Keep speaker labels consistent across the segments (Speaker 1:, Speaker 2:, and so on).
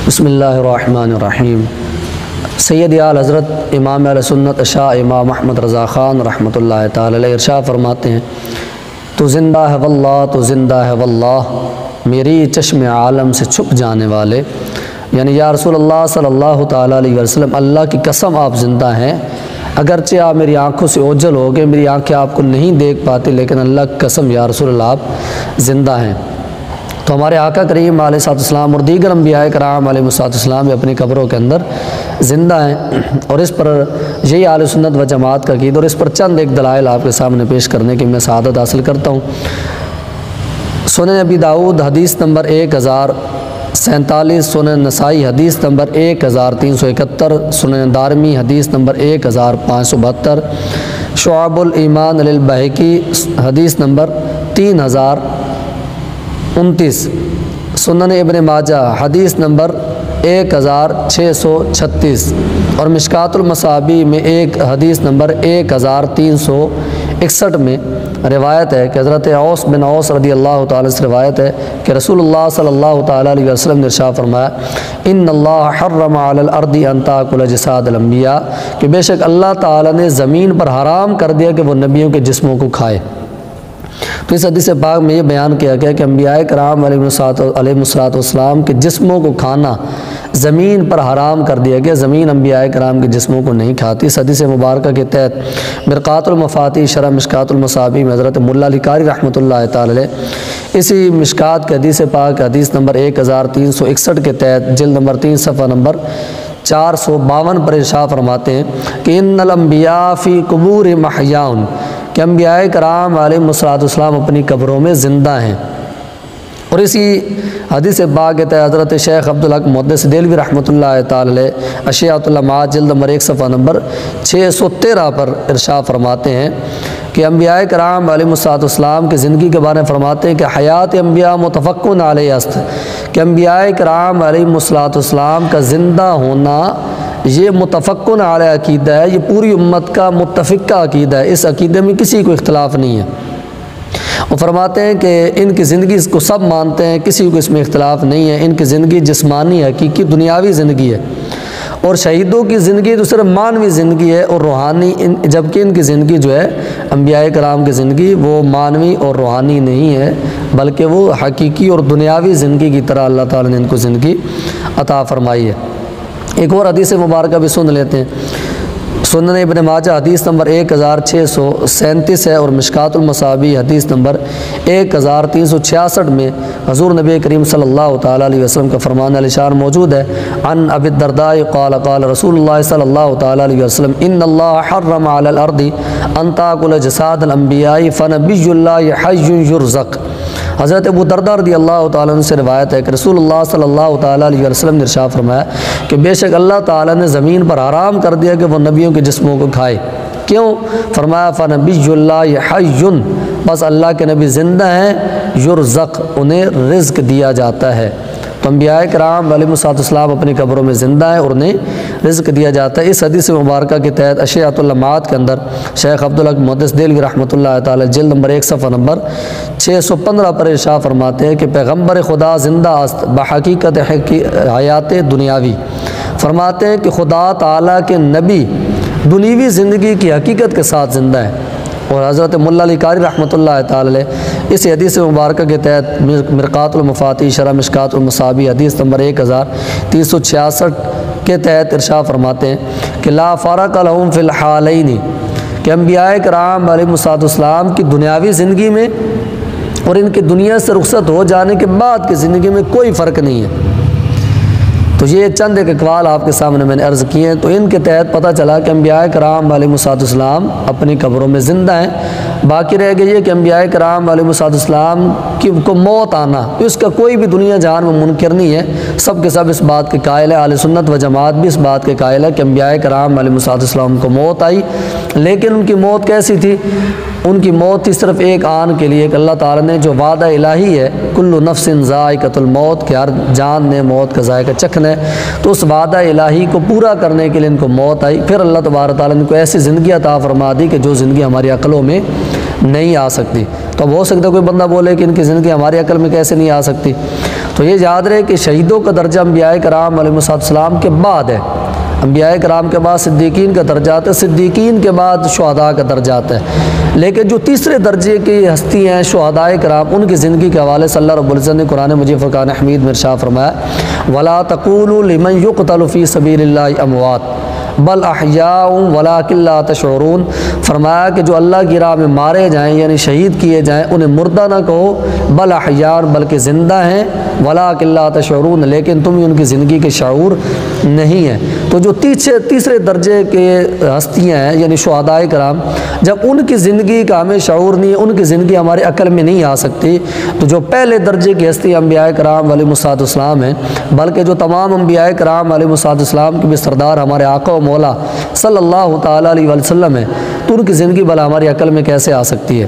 Speaker 1: بسم اللہ الرحمن الرحیم۔ سید اعلیٰ حضرت امام اہل سنت شاہ امام احمد رضا خان رحمۃ اللہ تعالی علیہ ارشاد فرماتے ہیں، تو زندہ ہے واللہ، تو زندہ ہے واللہ، میری چشم عالم سے چھپ جانے والے، یعنی یا رسول اللہ صلی اللہ تعالی علیہ وسلم، اللہ کی قسم آپ زندہ ہیں، اگرچہ آپ میری آنکھوں سے اوجھل ہو گئے، میری آنکھیں آپ کو نہیں دیکھ پاتی، لیکن اللہ کی قسم یا رسول اللہ آپ زندہ ہیں۔ تو ہمارے آقا کریم علیہ الصلوۃ والسلام اور دیگر انبیاء کرام علیہ الصلوۃ والسلام بھی اپنی قبروں کے اندر زندہ ہیں، اور اس پر یہی اہل سنت و جماعت کا عقیدہ، اور اس پر چند ایک دلائل آپ کے سامنے پیش کرنے کی میں سعادت حاصل کرتا ہوں۔ سنن ابی داؤد حدیث نمبر 1047، سنن نسائی حدیث نمبر 1371، سنن دارمی حدیث نمبر 1572، شعب الایمان للبہقی حدیث نمبر 3029، سنن ابن ماجہ حدیث نمبر 1636، اور مشکات المصابیح میں ایک حدیث نمبر 1361 میں روایت ہے کہ حضرت اوس بن اوس رضی اللہ تعالیٰ سے روایت ہے کہ رسول اللہ صلی اللہ تعالیٰ علیہ وسلم نے ارشاد فرمایا، ان اللہ حرم علی الارض ان تاکل جساد الانبیاء، کہ بے شک اللہ تعالیٰ نے زمین پر حرام کر دیا کہ وہ نبیوں کے جسموں کو کھائے۔ تو اس حدیث پاک میں یہ بیان کیا گیا کہ انبیاء کرام علیہ الصلوۃ والسلام کے جسموں کو کھانا زمین پر حرام کر دیا گیا، زمین انبیاء کرام کے جسموں کو نہیں کھاتی۔ اس حدیث مبارکہ کے تحت مرقات المفاتیح شرح مشکات المصابیح میں حضرت ملا علی قاری رحمۃ اللہ تعالی علیہ اسی مشکات کے حدیث پاک حدیث نمبر 1361 کے تحت جلد نمبر 3 صفحہ نمبر 452 پر ارشاد فرماتے ہیں کہ ان الانبیاء فی قبور محیاء، کہ انبیاء کرام علیہ السلام اپنی قبروں میں زندہ ہیں۔ اور اسی حدیث پاک کے تحت حضرت شیخ عبدالحق محدث دہلوی رحمۃ اللہ تعالی علیہ اشیاۃ اللمعات جلد نمبر 1 صفحہ نمبر 613 پر ارشاد فرماتے ہیں کہ انبیاء کرام علیہ السلام کی زندگی کے بارے میں فرماتے ہیں کہ حیات انبیاء متفقن علیہ است، کہ انبیاء کرام علیہ السلام کا زندہ ہونا یہ متفقن علیہ عقیدہ ہے، یہ پوری امت کا متفقہ عقیدہ ہے، اس عقیدے میں کسی کو اختلاف نہیں ہے۔ وہ فرماتے ہیں کہ ان کی زندگی اس کو سب مانتے ہیں، کسی کو اس میں اختلاف نہیں ہے، ان کی زندگی جسمانی حقیقی دنیاوی زندگی ہے، اور شہیدوں کی زندگی تو صرف مانوی زندگی ہے اور روحانی، جبکہ ان کی زندگی جو ہے انبیاء کرام کی زندگی وہ مانوی اور روحانی نہیں ہے، بلکہ وہ حقیقی اور دنیاوی زندگی کی طرح اللہ تعالیٰ نے ان کو زندگی عطا فرمائی ہے۔ ایک اور حدیث مبارکہ بھی سن لیتے ہیں، سنن ابن ماجہ حدیث نمبر 1637 ہے، اور مشکات المصابیح حدیث نمبر 1366 میں حضور نبی کریم صلی اللہ تعالیٰ علیہ وسلم کا فرمان علی شان موجود ہے، عن ابی الدرداء قال قال رسول اللہ صلی اللہ تعالیٰ علیہ وسلم ان اللہ حرم علی الارض ان تاکل جساد الانبیاء فنبی اللہ حی یرزق۔ حضرت ابو درداء رضی اللہ تعالیٰ عنہ سے روایت ہے کہ رسول اللہ صلی اللہ تعالیٰ علیہ وسلم نے ارشاد فرمایا کہ بے شک اللہ تعالیٰ نے زمین پر حرام کر دیا کہ وہ نبیوں کے جسموں کو کھائے۔ کیوں؟ فرمایا فنبی اللہ حی، بس اللہ کے نبی زندہ ہیں، یرزق، انہیں رزق دیا جاتا ہے۔ تو انبیاء کرام علیہ السلام اپنی قبروں میں زندہ ہیں اور انہیں رزق دیا جاتا ہے۔ اس حدیث مبارکہ کے تحت اشیاۃ اللمعات کے اندر شیخ عبدالحق محدث دہلوی رحمۃ اللہ تعالی جلد نمبر 1 صفحہ نمبر 615 پر ارشاد فرماتے ہیں کہ پیغمبر خدا زندہ است بحقیقت حیات دنیاوی، فرماتے ہیں کہ خدا تعالیٰ کے نبی دنیوی زندگی کی حقیقت کے ساتھ زندہ ہے۔ اور حضرت ملا علی قاری رحمۃ اللہ تعالی علیہ اس حدیث مبارکہ کے تحت مرقات المفاتیح شرح مشکات المصابیح حدیث نمبر 1366 کے تحت ارشاد فرماتے ہیں کہ لا فرق لہم فی الحالین، کہ انبیاء کرام علیہ السلام کی دنیاوی زندگی میں اور ان کی دنیا سے رخصت ہو جانے کے بعد کی زندگی میں کوئی فرق نہیں ہے۔ تو یہ چند ایک اقوال آپ کے سامنے میں نے عرض کیے ہیں، تو ان کے تحت پتہ چلا کہ انبیاء کرام علیہ السلام اپنی قبروں میں زندہ ہیں۔ باقی رہ گئی ہے کہ انبیاء کرام علیہ السلام کی کو موت آنا، اس کا کوئی بھی دنیا جہان میں منکر نہیں ہے، سب کے سب اس بات کے قائل ہے، اہل سنت و جماعت بھی اس بات کے قائل ہے کہ انبیاء کرام علیہ السلام کو موت آئی، لیکن ان کی موت کیسی تھی؟ ان کی موت تھی صرف ایک آن کے لیے کہ اللہ تعالیٰ نے جو وعدہ الہی ہے کل نفس ذائقۃ الموت، کہ ہر جان نے موت کا ذائقہ چکھنا ہے، تو اس وعدہ الہی کو پورا کرنے کے لیے ان کو موت آئی۔ پھر اللہ تبارک تعالیٰ نے ان کو ایسی زندگی عطا فرما دی کہ جو زندگی ہماری عقلوں میں نہیں آ سکتی۔ تو اب ہو سکتا ہے کوئی بندہ بولے کہ ان کی زندگی ہماری عقل میں کیسے نہیں آ سکتی، تو یہ یاد رہے کہ شہیدوں کا درجہ انبیاء کرام علیہ السلام کے بعد ہے، انبیاء کرام کے بعد صدیقین کا درجہ آتا ہے، صدیقین کے بعد شہداء کا درجہ آتا ہے۔ لیکن جو تیسرے درجے کی ہستی ہیں شہداء کرام، ان کی زندگی کے حوالے سے اللہ رب العزت نے قرآن مجید فرقان حمید میں ارشاد فرمایا وَلَا تَقُولُوا لِمَنْ يُقْتَلُ فِي سَبِيلِ اللَّهِ أَمْوَاتٌ بل احیاء ولکن لا تشعرون، فرمایا کہ جو اللہ کی راہ میں مارے جائیں یعنی شہید کیے جائیں انہیں مردہ نہ کہو، بل احیاء بلکہ زندہ ہیں، ولکن لا تشعرون لیکن تمہیں ان کی زندگی کے شعور نہیں ہے۔ تو جو تیسرے درجے کے ہستیاں ہیں یعنی شہداء کرام، جب ان کی زندگی کا ہمیں شعور نہیں ہے، ان کی زندگی ہمارے عقل میں نہیں آ سکتی، تو جو پہلے درجے کی ہستی انبیاء کرام علیہ السلام ہیں، بلکہ جو تمام انبیاء کرام علیہ السلام کے بھی سردار ہمارے آقا و مولا صلی اللہ تعالیٰ علیہ وسلم ہے، تو ان کی زندگی بھلا ہماری عقل میں کیسے آ سکتی ہے؟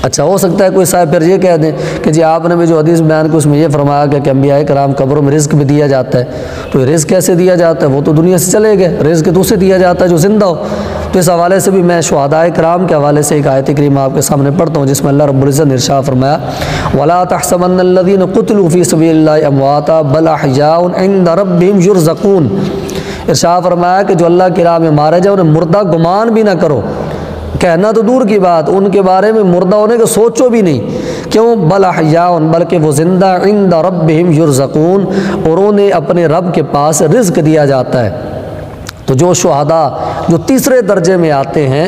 Speaker 1: اچھا ہو سکتا ہے کوئی صاحب پھر یہ کہہ دیں کہ جی آپ نے بھی جو حدیث بیان کی اس میں یہ فرمایا کہ انبیاء کرام قبروں میں رزق بھی دیا جاتا ہے، تو یہ رزق کیسے دیا جاتا ہے؟ وہ تو دنیا سے چلے گئے، رزق تو اسے دیا جاتا ہے جو زندہ ہو۔ تو اس حوالے سے بھی میں شہداء کرام کے حوالے سے ایک آیت کریمہ آپ کے سامنے پڑھتا ہوں جس میں اللہ رب العزت نے ارشاد فرمایا وَلَا تَحْسَبَنَّ الَّذِينَ قُتِلُوا فِي سَبِيلِ اللَّهِ أَمْوَاتًا بَلْ أَحْيَاءٌ عِندَ رَبِّهِمْ يُرْزَقُونَ۔ ارشاد فرمایا کہ جو اللہ کی راہ میں مارے جائے انہیں مردہ گمان بھی نہ کرو، کہنا تو دور کی بات، ان کے بارے میں مردہ ہونے کا سوچو بھی نہیں، کیوں؟ بل احیاء بلکہ وہ زندہ، عند ربہم یرزقون اور انہیں اپنے رب کے پاس رزق دیا جاتا ہے۔ تو جو شہداء جو تیسرے درجے میں آتے ہیں،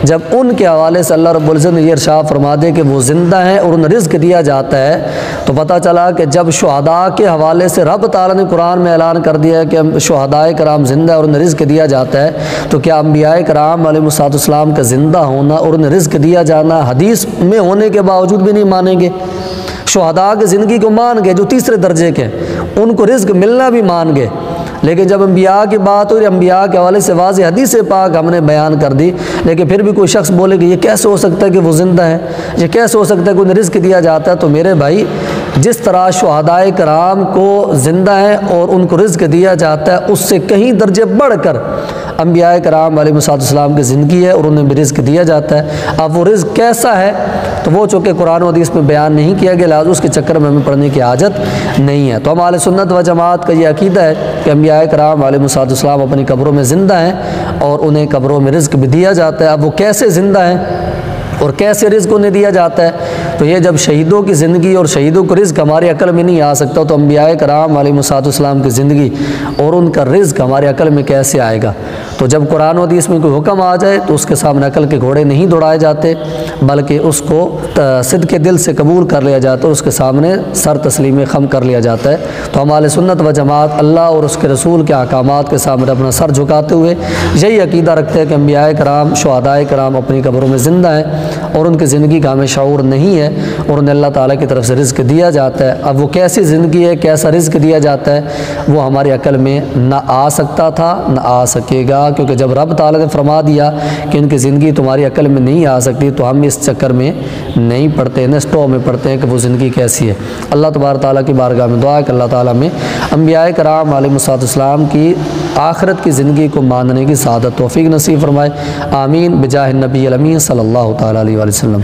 Speaker 1: جب ان کے حوالے سے اللہ رب العزت نے یہ ارشاد فرما دے کہ وہ زندہ ہیں اور انہیں رزق دیا جاتا ہے، تو پتہ چلا کہ جب شہداء کے حوالے سے رب تعالیٰ نے قرآن میں اعلان کر دیا ہے کہ شہداء کرام زندہ اور انہیں رزق دیا جاتا ہے، تو کیا انبیاء کرام علیہ السلام کا زندہ ہونا اور انہیں رزق دیا جانا حدیث میں ہونے کے باوجود بھی نہیں مانیں گے؟ شہداء کی زندگی کو مان گئے جو تیسرے درجے کے، ان کو رزق ملنا بھی مان گئے، لیکن جب انبیاء کی بات ہوئی، انبیاء کے حوالے سے واضح حدیث پاک ہم نے بیان کر دی، لیکن پھر بھی کوئی شخص بولے کہ یہ کیسے ہو سکتا ہے کہ وہ زندہ ہے، یہ کیسے ہو سکتا ہے کہ انہیں رزق دیا جاتا ہے؟ تو میرے بھائی جس طرح شہداء کرام کو زندہ ہیں اور ان کو رزق دیا جاتا ہے، اس سے کہیں درجے بڑھ کر انبیاء کرام علیہ السلام کی زندگی ہے اور انہیں بھی رزق دیا جاتا ہے۔ اب وہ رزق کیسا ہے تو وہ چونکہ قرآن و حدیث میں بیان نہیں کیا گیا، لہٰذا اس کے چکر میں ہمیں پڑھنے کی حاجت نہیں ہے۔ تو ہم اہل سنت و جماعت کا یہ عقیدہ ہے کہ انبیاء کرام علیہ السلام اپنی قبروں میں زندہ ہیں اور انہیں قبروں میں رزق بھی دیا جاتا ہے۔ اب وہ کیسے زندہ ہیں اور کیسے رزق انہیں دیا جاتا ہے؟ تو یہ جب شہیدوں کی زندگی اور شہیدوں کو رزق ہماری عقل میں نہیں آ سکتا، تو انبیاء کرام علیہ السلام کی زندگی اور ان کا رزق ہماری عقل میں کیسے آئے گا؟ تو جب قرآن و حدیث میں کوئی حکم آ جائے تو اس کے سامنے عقل کے گھوڑے نہیں دوڑائے جاتے، بلکہ اس کو صدق کے دل سے قبول کر لیا جاتا ہے، اس کے سامنے سر تسلیم خم کر لیا جاتا ہے۔ تو ہم اہل سنت و جماعت اللہ اور اس کے رسول کے احکامات کے سامنے اپنا سر جھکاتے ہوئے یہی عقیدہ رکھتے ہیں کہ انبیاء کرام شہداء کرام اپنی قبروں میں زندہ ہیں اور ان کی زندگی کا ہمیں شعور نہیں ہے اور انہیں اللہ تعالیٰ کی طرف سے رزق دیا جاتا ہے۔ اب وہ کیسی زندگی ہے، کیسا رزق دیا جاتا ہے، وہ ہماری عقل میں نہ آ سکتا تھا نہ آ سکے گا، کیونکہ جب رب تعالیٰ نے فرما دیا کہ ان کی زندگی تمہاری عقل میں نہیں آ سکتی، تو ہم اس چکر میں نہیں پڑھتے، نسٹوں میں پڑھتے ہیں کہ وہ زندگی کیسی ہے۔ اللہ تبارک تعالیٰ کی بارگاہ میں دعا ہے کہ اللہ تعالیٰ میں انبیاء کرام علیہ السلام کی آخرت کی زندگی کو ماننے کی سعادت توفیق نصیب فرمائے، آمین بجاہ النبی الامین صلی اللہ تعالیٰ علیہ وسلم۔